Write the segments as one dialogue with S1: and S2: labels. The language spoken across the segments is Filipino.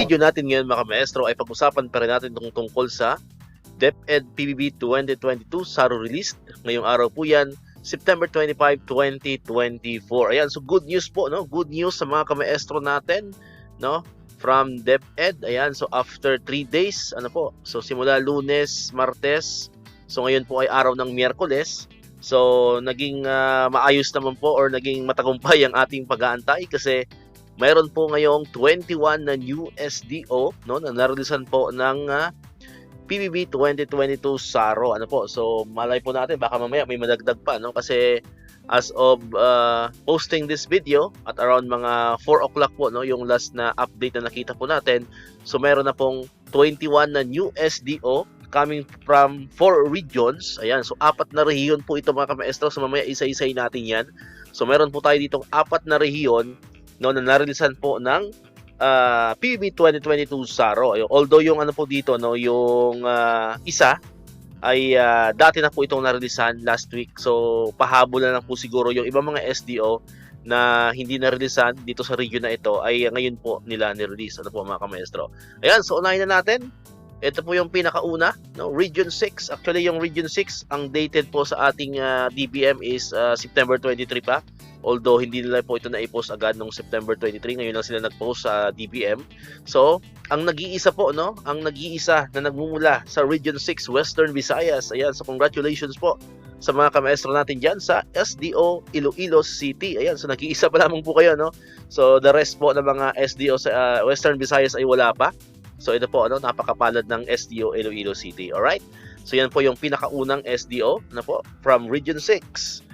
S1: video natin ngayon mga maestro ay pag-usapan pa rin natin tungkol sa DepEd PBB 2022 SARO released. Ngayong araw po yan, September 25, 2024. Ayan, so good news po, no? Good news sa mga kamaestro natin, no? From DepEd. Ayan, so after 3 days, ano po? So simula Lunes, Martes. So ngayon po ay araw ng Miyerkules. So naging maayos naman po or naging matagumpay ang ating pag-aantay kasi mayroon po ngayong 21 na new SDO, no, na narilisan po ng PBB 2022 SARO. Ano po? So malay po natin baka mamaya may madagdag pa, no, kasi as of posting this video at around mga 4 o'clock po, no, yung last na update na nakita po natin. So mayroon na pong 21 na new SDO coming from 4 regions. Ayan, so 4 na rehiyon po ito mga kamaestro. So mamaya isa-isay natin yan. So meron po tayo ditong 4 na rehiyon, no, na narilisan po ng PBB 2022 SARO. Although yung ano po dito, no, yung isa ay dati na po itong narilisan last week. So pahabol na lang po siguro yung ibang mga SDO na hindi narilisan dito sa region na ito ay ngayon po nila nirelease. Ano po mga kamaestro? Ayan, so unahin na natin. Ito po yung pinakauna, no, Region 6. Actually yung Region 6 ang dated po sa ating DBM is September 23 pa. Although hindi nila po ito na-post agad noong September 23, ngayon lang sila nag-post sa DBM. So, ang nag-iisa po, no, ang nag-iisa na nagmumula sa Region 6 Western Visayas. Ayan, so congratulations po sa mga kamaestro natin diyan sa SDO Iloilo City. Ayan, so nag-iisa pa lamang po kayo, no. So, the rest po ng mga SDO sa Western Visayas ay wala pa. So, ito po, ano, napakapalad ng SDO Iloilo City. Alright? So, yan po yung pinakaunang SDO, ano po, from Region 6.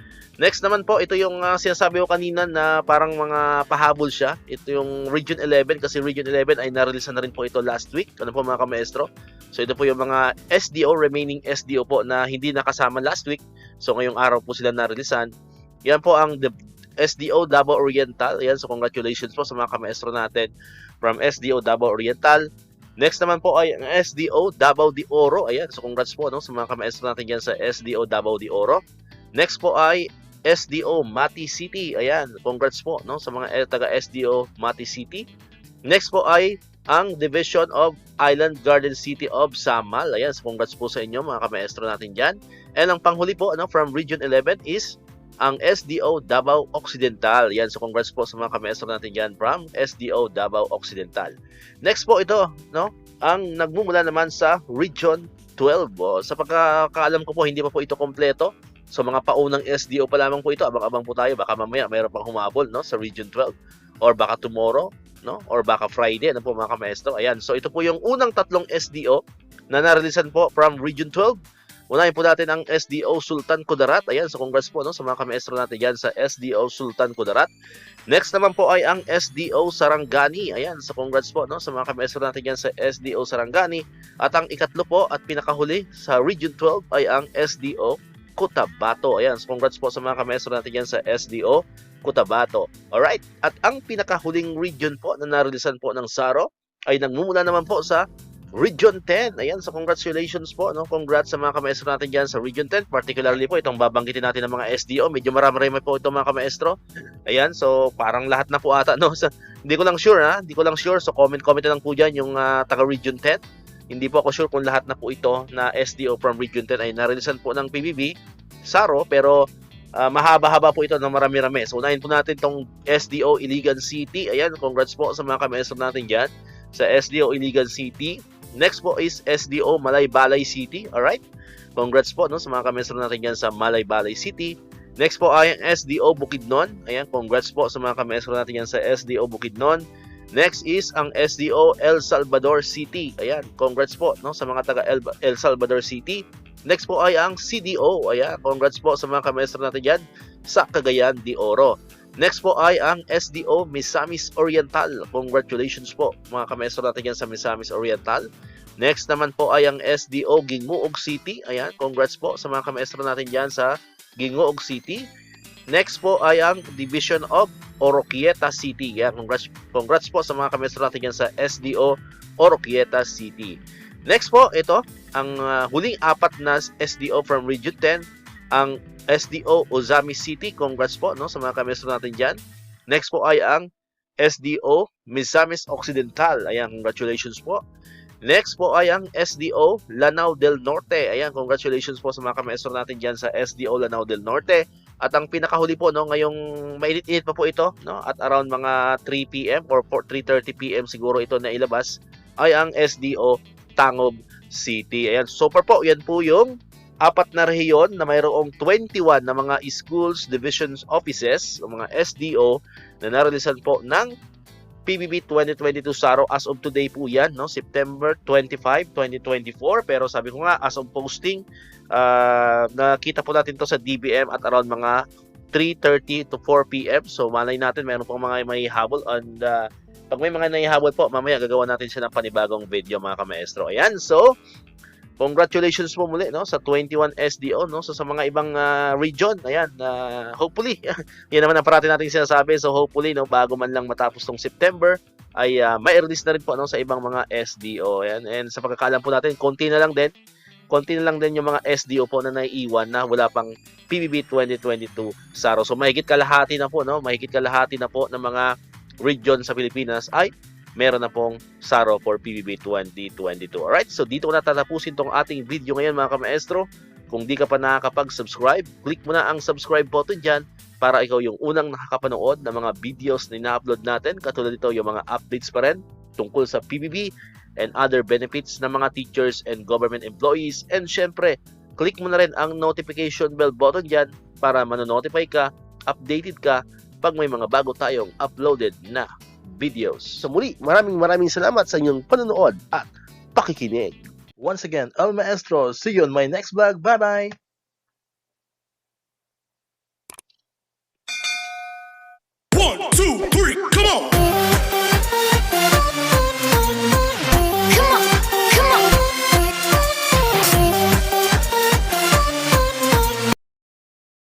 S1: Next naman po, ito yung sinasabi ko kanina na parang mga pahabol siya. Ito yung Region 11 kasi Region 11 ay narelease na rin po ito last week. Ano po mga kamaestro? So ito po yung mga SDO, remaining SDO po na hindi nakasama last week. So ngayong araw po sila nareleasean. Yan po ang SDO Davao Oriental. Ayan, so congratulations po sa mga kamaestro natin from SDO Davao Oriental. Next naman po ay ang SDO Davao de Oro. Ayan, so congrats po, no, sa mga kamaestro natin dyan sa SDO Davao de Oro. Next po ay SDO Mati City. Ayan, congrats po, no, sa mga taga SDO Mati City. Next po ay ang Division of Island Garden City of Samal. Ayan, so congrats po sa inyo mga kamaestro natin dyan. And ang panghuli po, no, from Region 11 is ang SDO Davao Occidental. Ayan, so congrats po sa mga kamaestro natin dyan from SDO Davao Occidental. Next po ito, no, ang nagmumula naman sa Region 12. Sa pagkakaalam ko po, hindi pa po ito kompleto. So mga paunang SDO pa lamang po ito. Abang-abang po tayo. Baka mamaya mayroon pang humabol, no, sa Region 12. Or baka tomorrow, no, or baka Friday. Ano po mga kamaestro? Ayan. So ito po yung unang 3 SDO na narelisan po from Region 12. Unahin po natin ang SDO Sultan Kudarat. Ayan. So congrats po, no, sa mga kamaestro natin dyan sa SDO Sultan Kudarat. Next naman po ay ang SDO Sarangani. Ayan. So congrats po, no, sa mga kamaestro natin dyan sa SDO Sarangani. At ang ikatlo po at pinakahuli sa Region 12 ay ang SDO Cotabato. Ayan, so congrats po sa mga kamaestro natin dyan sa SDO Cotabato. Alright, at ang pinakahuling region po na narilisan po ng SARO ay nagmumula naman po sa Region 10. Ayan, so congratulations po, no? Congrats sa mga kamaestro natin dyan sa Region 10. Particularly po itong babanggitin natin ng mga SDO. Medyo marami-rami po itong mga kamaestro. Ayan, so parang lahat na po ata, no? So, hindi ko lang sure, ha? Hindi ko lang sure. So comment na lang po dyan yung taga Region 10. Hindi po ako sure kung lahat na po ito na SDO from Region 10 ay narilisan po ng PBB SARO, pero mahaba-haba po ito ng marami-rami. So unahin po natin itong SDO Iligan City. Ayan, congrats po sa mga kamaestro natin dyan sa SDO Iligan City. Next po is SDO Malaybalay City. Alright, congrats po, no, sa mga kamaestro natin dyan sa Malaybalay City. Next po ay ang SDO Bukidnon. Ayan, congrats po sa mga kamaestro natin dyan sa SDO Bukidnon. Next is ang SDO El Salvador City. Ayan, congrats po, no, sa mga taga El Salvador City. Next po ay ang CDO. Ayan, congrats po sa mga kamaestro natin dyan sa Cagayan de Oro. Next po ay ang SDO Misamis Oriental. Congratulations po mga kamaestro natin dyan sa Misamis Oriental. Next naman po ay ang SDO Gingoog City. Ayan, congrats po sa mga kamaestro natin dyan sa Gingoog City. Next po ay ang Division of Oroquieta City. Yan, congrats po sa mga kamaestro natin yan sa SDO Oroquieta City. Next po, ito, ang huling 4 na SDO from Region 10, ang SDO Ozami City. Congrats po, no, sa mga kamaestro natin dyan. Next po ay ang SDO Misamis Occidental. Ayan, congratulations po. Next po ay ang SDO Lanao del Norte. Ayan, congratulations po sa mga kamaestro natin dyan sa SDO Lanao del Norte. At ang pinakahuli po, no, ngayong mainit-init pa po ito, no, at around mga 3 p.m. or 3:30 p.m. siguro ito na ilabas, ay ang SDO Tangob City. Ayan, so far po, yan po yung 4 na rehiyon na mayroong 21 na mga schools, divisions, offices, o mga SDO na narelisan po ng PBB 2022 SARO as of today po yan, no? September 25, 2024. Pero sabi ko nga, as of posting, nakita po natin to sa DBM at around mga 3:30 to 4 p.m. So malay natin, meron pong mga may habol. And pag may mga naihabol po, mamaya gagawa natin siya ng panibagong video mga kamaestro. Ayan, so congratulations po muli, no, sa 21 SDO, no. So sa mga ibang region, ayan, hopefully yan naman ang parati nating sinasabi. So hopefully, no, bago man lang matapos tong September ay mai-release na rin po, no, sa ibang mga SDO. Ayan, and sa pagkakaalam po natin, konti na lang din yung mga SDO po na naiiwan na wala pang PBB 2022 SARO. So mahigit kalahati na po, no, ng mga region sa Pilipinas ay meron na pong SARO for PBB 2022. Alright, so dito ko na tatapusin tong ating video ngayon mga kamaestro. Kung di ka pa nakakapag-subscribe, click mo na ang subscribe button dyan para ikaw yung unang nakakapanood ng mga videos na ina-upload natin. Katulad dito yung mga updates pa rin tungkol sa PBB and other benefits ng mga teachers and government employees. And syempre, click mo na rin ang notification bell button dyan para manonotify ka, updated ka pag may mga bago tayong uploaded na videos. So muli, maraming salamat sa inyong panonood at pakikinig. Once again, El Maestro. See you on my next vlog. Bye-bye!
S2: 1, 2, 3, come on!